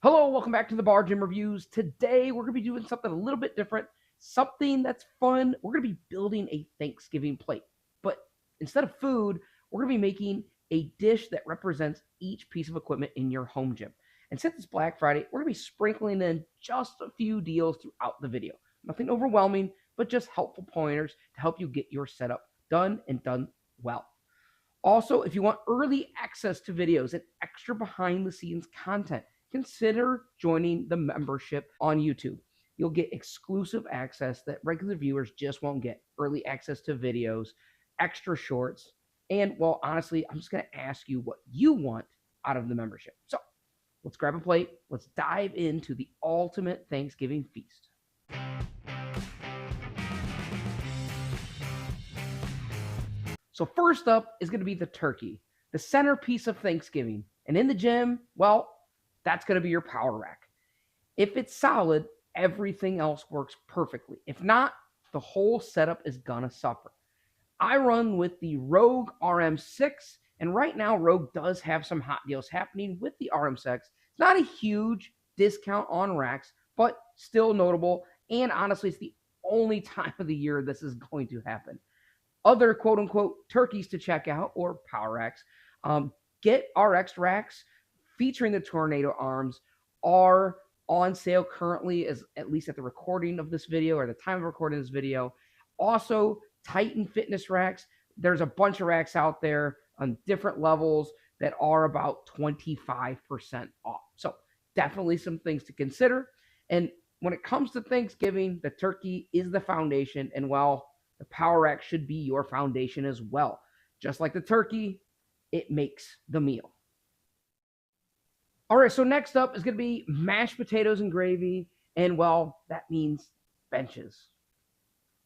Hello, welcome back to the Bar Gym Reviews. Today we're going to be doing something a little bit different, something that's fun. We're going to be building a Thanksgiving plate. But instead of food, we're going to be making a dish that represents each piece of equipment in your home gym. And since it's Black Friday, we're going to be sprinkling in just a few deals throughout the video. Nothing overwhelming, but just helpful pointers to help you get your setup done and done well. Also, if you want early access to videos and extra behind the scenes content, consider joining the membership on YouTube. You'll get exclusive access that regular viewers just won't get. Early access to videos, extra shorts, and well, honestly, I'm just going to ask you what you want out of the membership. So let's grab a plate. Let's dive into the ultimate Thanksgiving feast. So first up is going to be the turkey, the centerpiece of Thanksgiving. And in the gym, well, that's going to be your power rack. If it's solid, everything else works perfectly. If not, the whole setup is going to suffer. I run with the Rogue RM6, and right now Rogue does have some hot deals happening with the RM6. It's not a huge discount on racks, but still notable. And honestly, it's the only time of the year this is going to happen. Other quote-unquote turkeys to check out, or power racks, Get RX racks featuring the tornado arms are on sale currently, as at least at the recording of this video or the time of recording this video. Also, Titan fitness racks. There's a bunch of racks out there on different levels that are about 25% off. So definitely some things to consider. And when it comes to Thanksgiving, the turkey is the foundation, and well, the power rack should be your foundation as well. Just like the turkey, it makes the meal. All right, so next up is going to be mashed potatoes and gravy. And well, that means benches.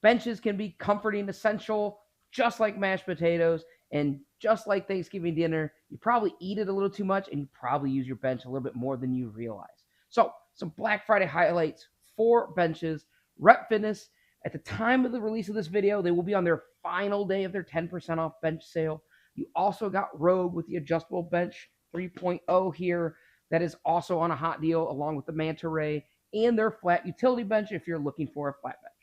Benches can be comforting, essential, just like mashed potatoes. And just like Thanksgiving dinner, you probably eat it a little too much and you probably use your bench a little bit more than you realize. So some Black Friday highlights for benches. Rep Fitness, at the time of the release of this video, they will be on their final day of their 10% off bench sale. You also got Rogue with the adjustable bench 3.0 here. That is also on a hot deal along with the Manta Ray and their flat utility bench if you're looking for a flat bench.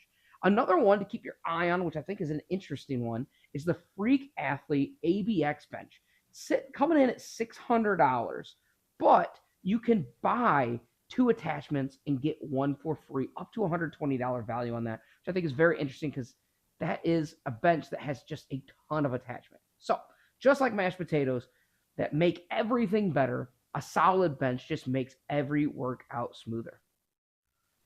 Another one to keep your eye on, which I think is an interesting one, is the Freak Athlete ABX bench. Coming in at $600, but you can buy 2 attachments and get 1 for free, up to $120 value on that, which I think is very interesting because that is a bench that has just a ton of attachment. So just like mashed potatoes that make everything better, a solid bench just makes every workout smoother.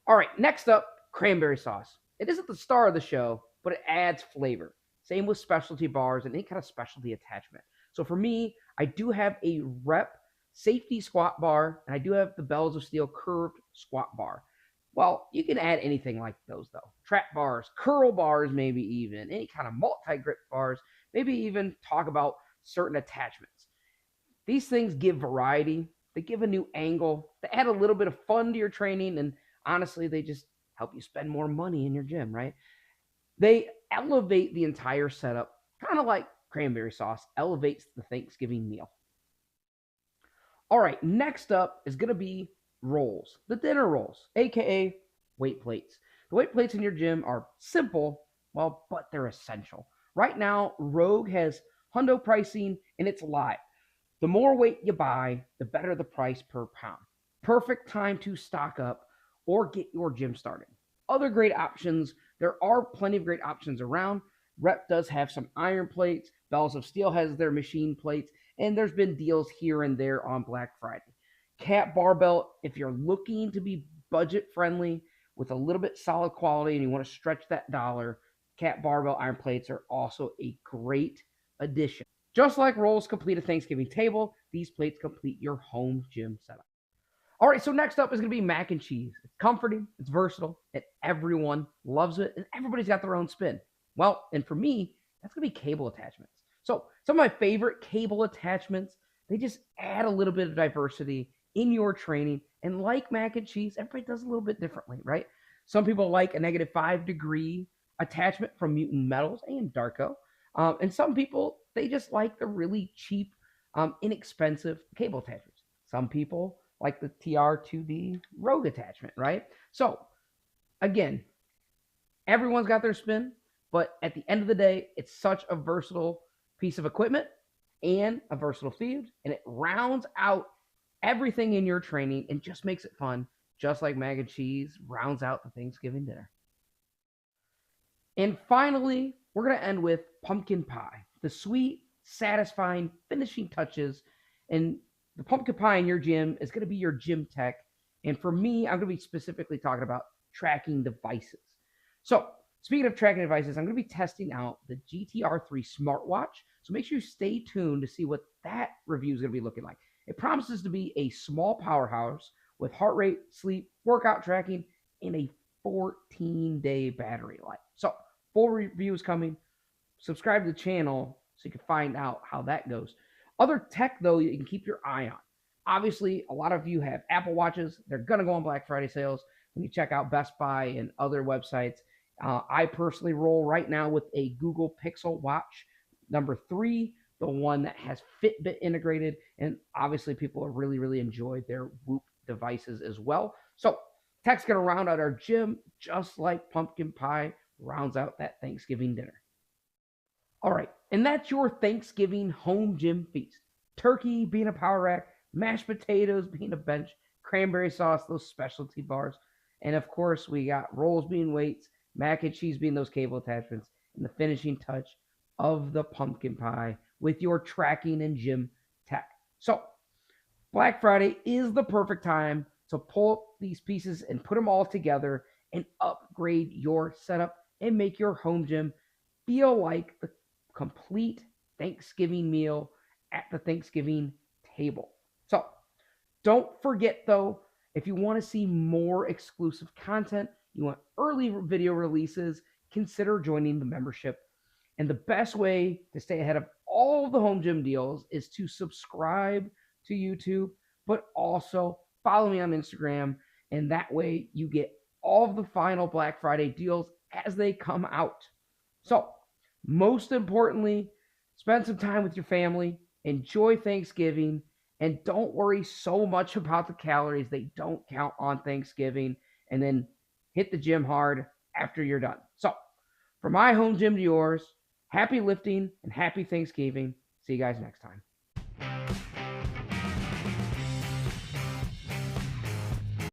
All right, next up, cranberry sauce. It isn't the star of the show, but it adds flavor. Same with specialty bars and any kind of specialty attachment. So for me, I do have a Rep safety squat bar, and I do have the Bells of Steel curved squat bar. Well, you can add anything like those, though. Trap bars, curl bars, maybe even, any kind of multi-grip bars, maybe even talk about certain attachments. These things give variety. They give a new angle. They add a little bit of fun to your training, and honestly, they just help you spend more money in your gym, right? They elevate the entire setup, kind of like cranberry sauce elevates the Thanksgiving meal. All right, next up is going to be rolls, the dinner rolls, aka weight plates. The weight plates in your gym are simple, well, but they're essential. Right now, Rogue has Hundo pricing, and it's live. The more weight you buy, the better the price per pound. Perfect time to stock up or get your gym started. Other great options, there are plenty of great options around. Rep does have some iron plates. Bells of Steel has their machine plates. And there's been deals here and there on Black Friday. Cat Barbell, if you're looking to be budget friendly with a little bit solid quality and you want to stretch that dollar, Cat Barbell iron plates are also a great addition. Just like rolls complete a Thanksgiving table, these plates complete your home gym setup. All right, so next up is going to be mac and cheese. It's comforting, it's versatile, and everyone loves it, and everybody's got their own spin. Well, and for me, that's going to be cable attachments. So some of my favorite cable attachments, they just add a little bit of diversity in your training. And like mac and cheese, everybody does a little bit differently, right? Some people like a -5-degree attachment from Mutant Metals and Darko. And some people, they just like the really cheap, inexpensive cable attachments. Some people like the TR2D Rogue attachment, right? So again, everyone's got their spin, but at the end of the day, it's such a versatile piece of equipment and a versatile field, and it rounds out everything in your training and just makes it fun, just like mac and cheese rounds out the Thanksgiving dinner. And finally, we're going to end with pumpkin pie, the sweet, satisfying finishing touches. And the pumpkin pie in your gym is going to be your gym tech. And for me, I'm going to be specifically talking about tracking devices. So, speaking of tracking devices, I'm going to be testing out the GTR3 smartwatch. So, make sure you stay tuned to see what that review is going to be looking like. It promises to be a small powerhouse with heart rate, sleep, workout tracking, and a 14-day battery life. So, full review is coming. Subscribe to the channel so you can find out how that goes. Other tech, though, you can keep your eye on. Obviously, a lot of you have Apple Watches. They're going to go on Black Friday sales when you check out Best Buy and other websites. I personally roll right now with a Google Pixel Watch number 3, the one that has Fitbit integrated. And obviously, people have really enjoyed their Whoop devices as well. So, tech's going to round out our gym just like pumpkin pie rounds out that Thanksgiving dinner. All right, and that's your Thanksgiving home gym feast. Turkey being a power rack, mashed potatoes being a bench, cranberry sauce, those specialty bars, and of course we got rolls being weights, mac and cheese being those cable attachments, and the finishing touch of the pumpkin pie with your tracking and gym tech. So Black Friday is the perfect time to pull these pieces and put them all together and upgrade your setup and make your home gym feel like the complete Thanksgiving meal at the Thanksgiving table. So don't forget, though, if you want to see more exclusive content, you want early video releases, consider joining the membership. And the best way to stay ahead of all the home gym deals is to subscribe to YouTube, but also follow me on Instagram. And that way you get all of the final Black Friday deals as they come out. So, most importantly, spend some time with your family, enjoy Thanksgiving, and don't worry so much about the calories. They don't count on Thanksgiving. And then hit the gym hard after you're done. So, from my home gym to yours, happy lifting and happy Thanksgiving. See you guys next time.